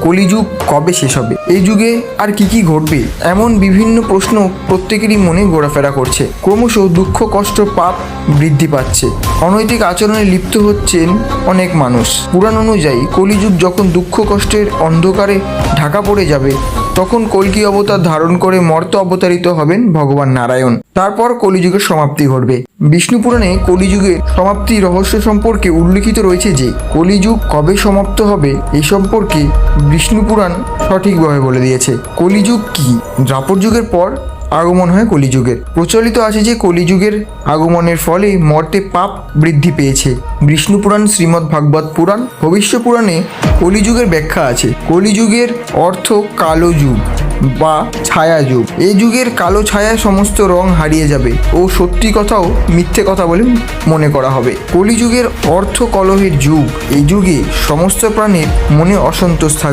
কলিযুগ কবে শেষ হবে, এই যুগে আর কি ঘটবে, এমন বিভিন্ন প্রশ্ন প্রত্যেকেরই মনে ঘোরাফেরা করছে। ক্রমশ দুঃখ, কষ্ট, পাপ বৃদ্ধি পাচ্ছে। অনৈতিক আচরণে লিপ্ত হচ্ছেন অনেক মানুষ। পুরাণ অনুযায়ী কলিযুগ যখন দুঃখ কষ্টের অন্ধকারে ঢাকা পড়ে যাবে, তখন কল্কি অবতার ধারণ করে মর্ত অবতারিত হবেন ভগবান নারায়ণ। তারপর কলিযুগের সমাপ্তি ঘটবে। বিষ্ণু পুরাণে কলিযুগের সমাপ্তি রহস্য সম্পর্কে উল্লেখিত রয়েছে যে কলিযুগ কবে সমাপ্ত হবে এই সম্পর্কে বিষ্ণু পুরাণ সঠিকভাবে বলে দিয়েছে। কলিযুগ কি? দ্বাপর যুগের পর আগমন হয় কলিযুগের। প্রচলিত আছে যে কলিযুগের আগমনের ফলে মর্তে পাপ বৃদ্ধি পেয়েছে। বিষ্ণু পুরাণ, শ্রীমদ্ ভাগবত পুরাণ, ভবিষ্য পুরাণে কলিযুগের ব্যাখ্যা আছে। কলিযুগের অর্থ কালো যুগ বা ছায়া যুগ। এই যুগের কালো ছায়ায় সমস্ত রং হারিয়ে যাবে ও সত্যি কথাও মিথ্যে কথা বলে মনে করা হবে। কলিযুগের অর্থ কলহের যুগ। এই যুগে সমস্ত প্রাণীর মনে অসন্তোষ থাকবে।